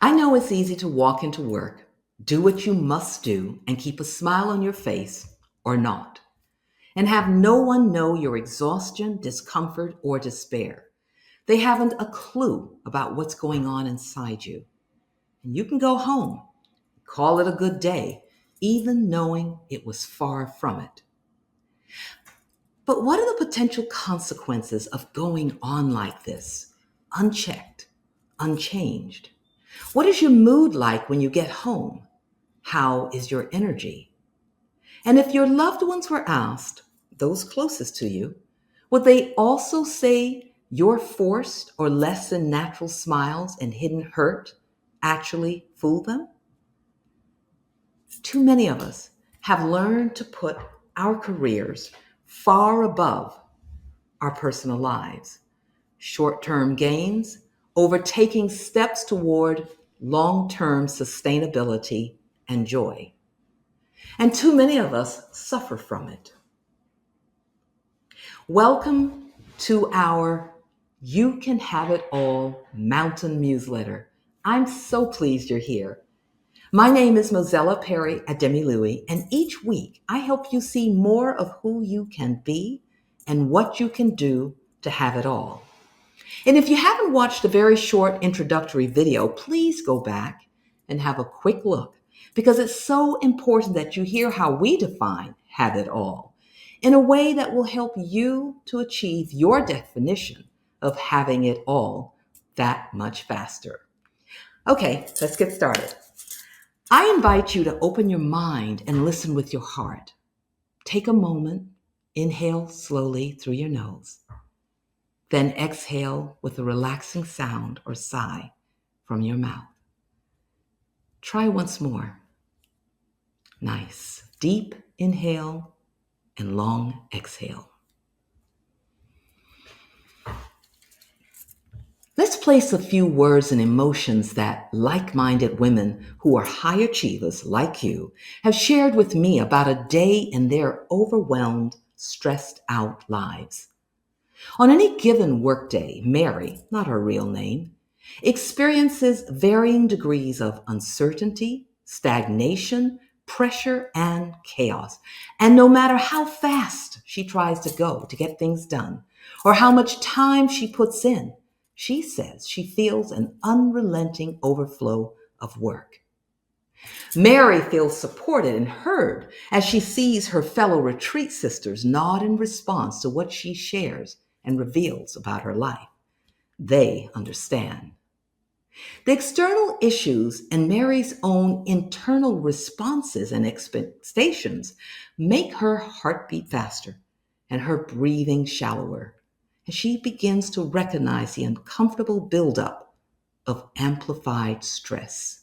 I know it's easy to walk into work, do what you must do, and keep a smile on your face or not, and have no one know your exhaustion, discomfort, or despair. They haven't a clue about what's going on inside you. And you can go home, call it a good day, even knowing it was far from it. But what are the potential consequences of going on like this, unchecked, unchanged? What is your mood like when you get home? How is your energy? And if your loved ones were asked, those closest to you, would they also say your forced or less than natural smiles and hidden hurt actually fool them? Too many of us have learned to put our careers far above our personal lives. Short term gains overtaking steps toward long term sustainability and joy. And too many of us suffer from it. Welcome to our You Can Have It All Mountain newsletter. I'm so pleased you're here. My name is Mozella Perry Ademiluyi, and each week I help you see more of who you can be and what you can do to have it all. And if you haven't watched the very short introductory video, please go back and have a quick look because it's so important that you hear how we define have it all in a way that will help you to achieve your definition of having it all that much faster. Okay, let's get started. I invite you to open your mind and listen with your heart. Take a moment, inhale slowly through your nose. Then exhale with a relaxing sound or sigh from your mouth. Try once more. Nice. Deep inhale and long exhale. Let's place a few words and emotions that like-minded women who are high achievers like you have shared with me about a day in their overwhelmed, stressed out lives. On any given workday, Mary, not her real name, experiences varying degrees of uncertainty, stagnation, pressure, and chaos. And no matter how fast she tries to go to get things done, or how much time she puts in, she says she feels an unrelenting overflow of work. Mary feels supported and heard as she sees her fellow retreat sisters nod in response to what she shares and reveals about her life. They understand. The external issues and Mary's own internal responses and expectations make her heartbeat faster and her breathing shallower as she begins to recognize the uncomfortable buildup of amplified stress.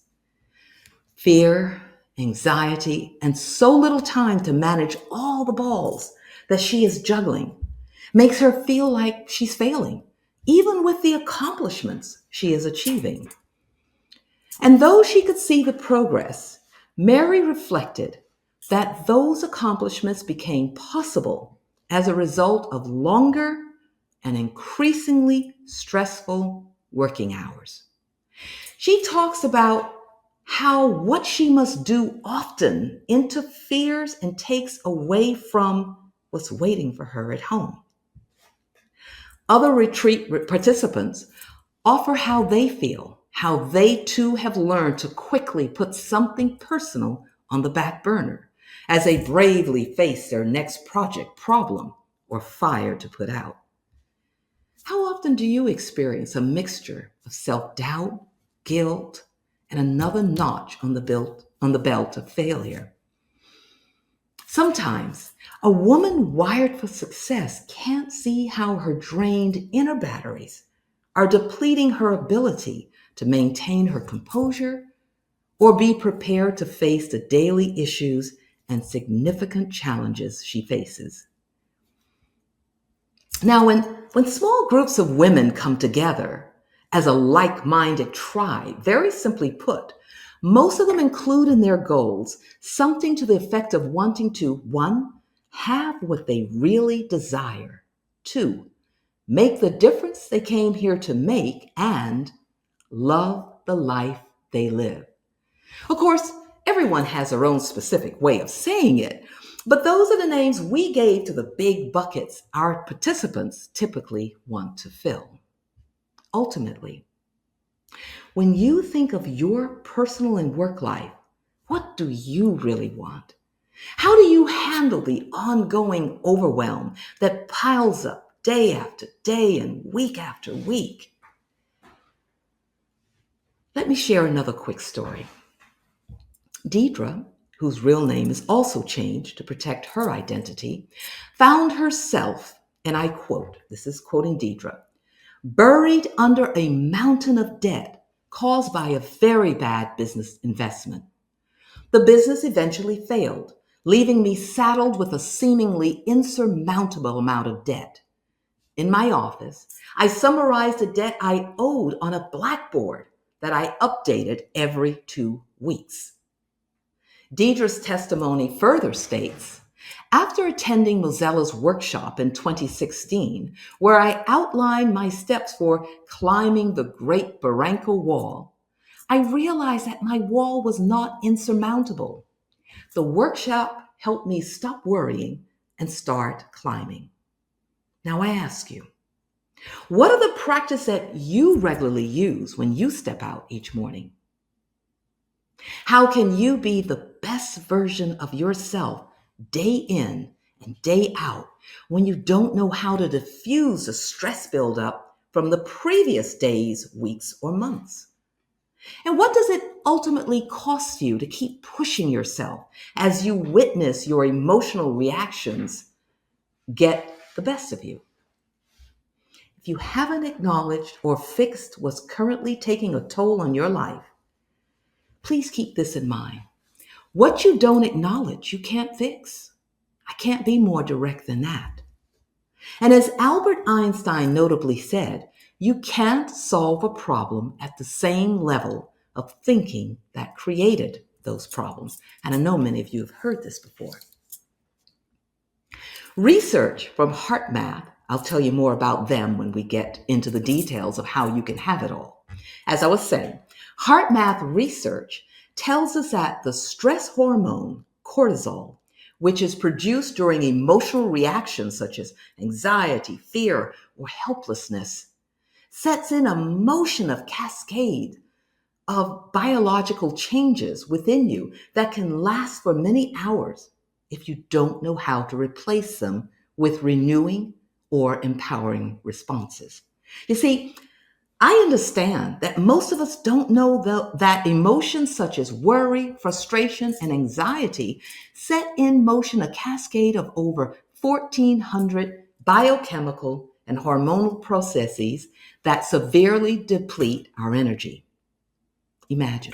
Fear, anxiety, and so little time to manage all the balls that she is juggling makes her feel like she's failing, even with the accomplishments she is achieving. And though she could see the progress, Mary reflected that those accomplishments became possible as a result of longer and increasingly stressful working hours. She talks about how what she must do often interferes and takes away from what's waiting for her at home. Other retreat participants offer how they feel, how they too have learned to quickly put something personal on the back burner as they bravely face their next project, problem, or fire to put out. How often do you experience a mixture of self-doubt, guilt, and another notch on the belt of failure? Sometimes a woman wired for success can't see how her drained inner batteries are depleting her ability to maintain her composure or be prepared to face the daily issues and significant challenges she faces. Now, when small groups of women come together as a like-minded tribe, very simply put, most of them include in their goals something to the effect of wanting to, one, have what they really desire, two, make the difference they came here to make, and love the life they live. Of course, everyone has their own specific way of saying it, but those are the names we gave to the big buckets our participants typically want to fill. Ultimately, when you think of your personal and work life, what do you really want? How do you handle the ongoing overwhelm that piles up day after day and week after week? Let me share another quick story. Deidre, whose real name is also changed to protect her identity, found herself, and I quote, this is quoting Deidre, buried under a mountain of debt caused by a very bad business investment. The business eventually failed, leaving me saddled with a seemingly insurmountable amount of debt. In my office, I summarized the debt I owed on a blackboard that I updated every 2 weeks. Deidre's testimony further states, after attending Mozella's workshop in 2016, where I outlined my steps for climbing the Great Barranco Wall, I realized that my wall was not insurmountable. The workshop helped me stop worrying and start climbing. Now I ask you, what are the practices that you regularly use when you step out each morning? How can you be the best version of yourself day in and day out when you don't know how to diffuse the stress buildup from the previous days, weeks, or months? And what does it ultimately cost you to keep pushing yourself as you witness your emotional reactions get the best of you? If you haven't acknowledged or fixed what's currently taking a toll on your life, please keep this in mind. What you don't acknowledge, you can't fix. I can't be more direct than that. And as Albert Einstein notably said, you can't solve a problem at the same level of thinking that created those problems. And I know many of you have heard this before. Research from HeartMath, I'll tell you more about them when we get into the details of how you can have it all. As I was saying, HeartMath research tells us that the stress hormone, cortisol, which is produced during emotional reactions such as anxiety, fear, or helplessness, sets in a motion of cascade of biological changes within you that can last for many hours if you don't know how to replace them with renewing or empowering responses. You see, I understand that most of us don't know that emotions such as worry, frustration, and anxiety set in motion a cascade of over 1,400 biochemical and hormonal processes that severely deplete our energy. Imagine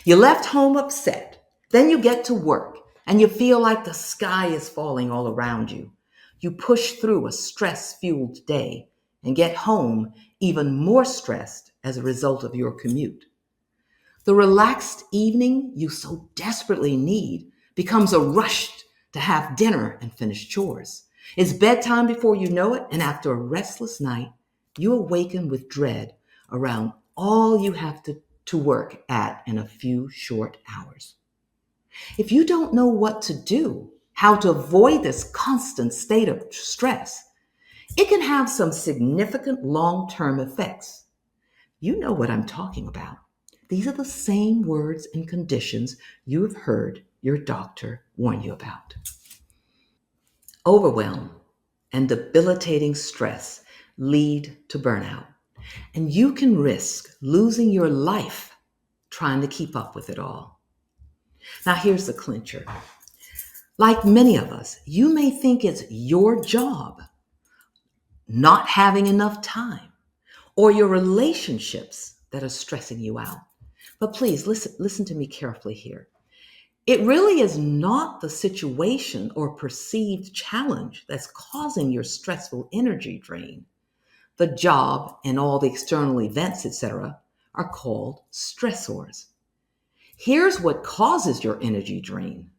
you left home upset, then you get to work and you feel like the sky is falling all around you. You push through a stress-fueled day and get home even more stressed as a result of your commute. The relaxed evening you so desperately need becomes a rush to have dinner and finish chores. It's bedtime before you know it, and after a restless night, you awaken with dread around all you have to work at in a few short hours. If you don't know what to do, how to avoid this constant state of stress, it can have some significant long-term effects. You know what I'm talking about. These are the same words and conditions you have heard your doctor warn you about. Overwhelm and debilitating stress lead to burnout, and you can risk losing your life trying to keep up with it all. Now, here's the clincher. Like many of us, you may think it's your job not having enough time or your relationships that are stressing you out. But please listen to me carefully here. It really is not the situation or perceived challenge that's causing your stressful energy drain. The job and all the external events, etc., are called stressors. Here's what causes your energy drain.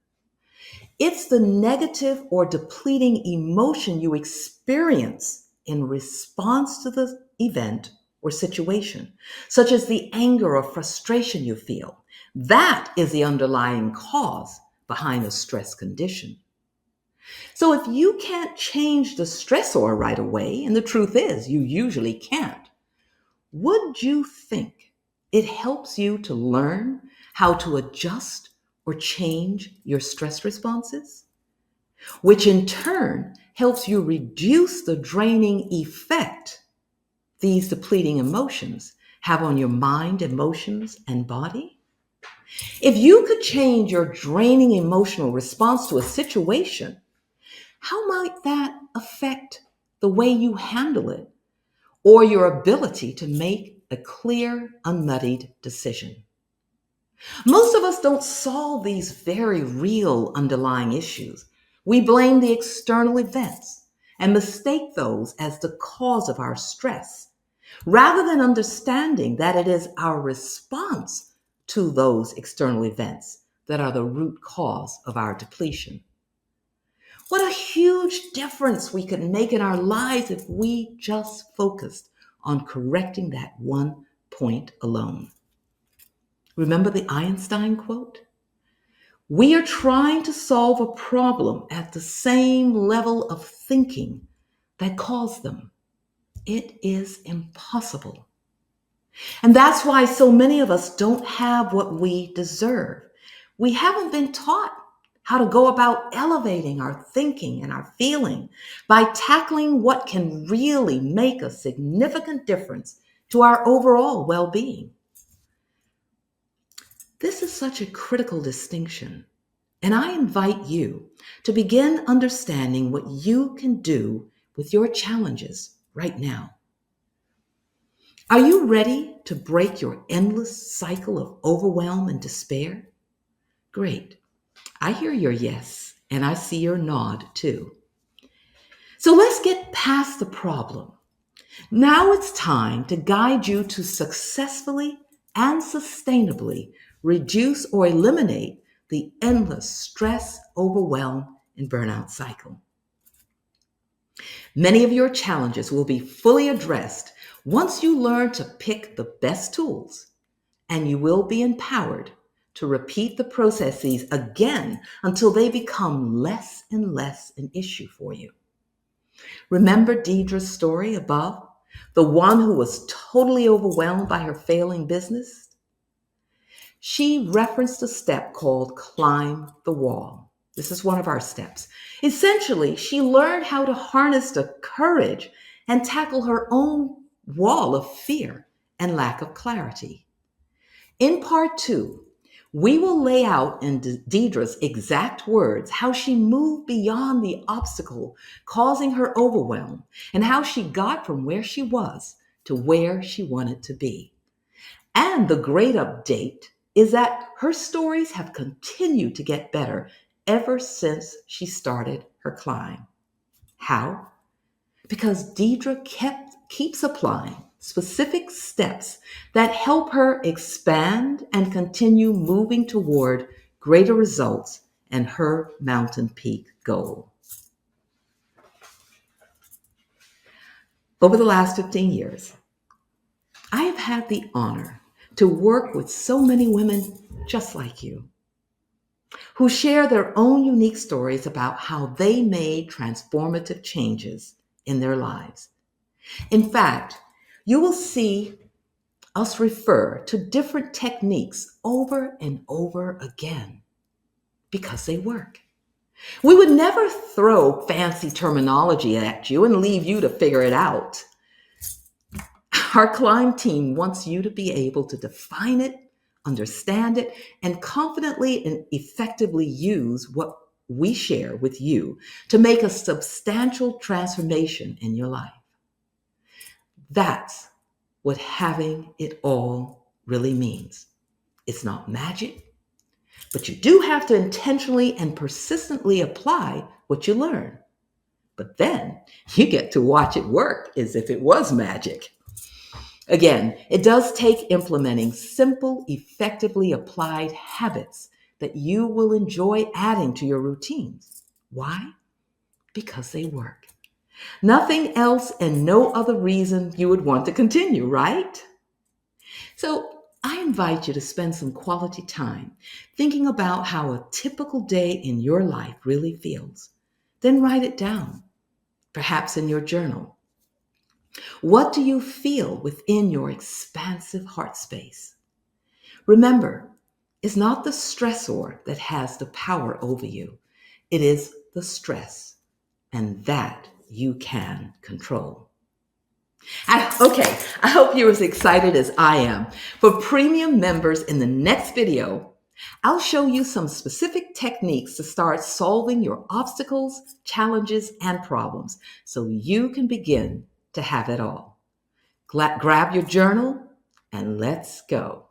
It's the negative or depleting emotion you experience in response to the event or situation, such as the anger or frustration you feel. That is the underlying cause behind a stress condition. So if you can't change the stressor right away, and the truth is you usually can't, would you think it helps you to learn how to adjust or change your stress responses? Which in turn helps you reduce the draining effect these depleting emotions have on your mind, emotions, and body? If you could change your draining emotional response to a situation, how might that affect the way you handle it or your ability to make a clear, unmuddied decision? Most of us don't solve these very real underlying issues. We blame the external events and mistake those as the cause of our stress, rather than understanding that it is our response to those external events that are the root cause of our depletion. What a huge difference we could make in our lives if we just focused on correcting that one point alone. Remember the Einstein quote? We are trying to solve a problem at the same level of thinking that caused them. It is impossible. And that's why so many of us don't have what we deserve. We haven't been taught how to go about elevating our thinking and our feeling by tackling what can really make a significant difference to our overall well-being. This is such a critical distinction, and I invite you to begin understanding what you can do with your challenges right now. Are you ready to break your endless cycle of overwhelm and despair? Great. I hear your yes, and I see your nod too. So let's get past the problem. Now it's time to guide you to successfully and sustainably reduce or eliminate the endless stress, overwhelm, and burnout cycle. Many of your challenges will be fully addressed once you learn to pick the best tools, and you will be empowered to repeat the processes again until they become less and less an issue for you. Remember Deidre's story above? The one who was totally overwhelmed by her failing business? She referenced a step called climb the wall. This is one of our steps. Essentially, she learned how to harness the courage and tackle her own wall of fear and lack of clarity. In part two, we will lay out in Deidre's exact words how she moved beyond the obstacle causing her overwhelm and how she got from where she was to where she wanted to be. And the great update is that her stories have continued to get better ever since she started her climb. How? Because Deidre keeps applying specific steps that help her expand and continue moving toward greater results and her mountain peak goal. Over the last 15 years, I have had the honor to work with so many women just like you, who share their own unique stories about how they made transformative changes in their lives. In fact, you will see us refer to different techniques over and over again because they work. We would never throw fancy terminology at you and leave you to figure it out. Our climb team wants you to be able to define it, understand it, and confidently and effectively use what we share with you to make a substantial transformation in your life. That's what having it all really means. It's not magic, but you do have to intentionally and persistently apply what you learn. But then you get to watch it work as if it was magic. Again, it does take implementing simple, effectively applied habits that you will enjoy adding to your routines. Why? Because they work. Nothing else and no other reason you would want to continue, right? So I invite you to spend some quality time thinking about how a typical day in your life really feels. Then write it down, perhaps in your journal. What do you feel within your expansive heart space? Remember, it's not the stressor that has the power over you. It is the stress, and that you can control. I hope you're as excited as I am. For premium members in the next video, I'll show you some specific techniques to start solving your obstacles, challenges, and problems so you can begin to have it all. Grab your journal and let's go.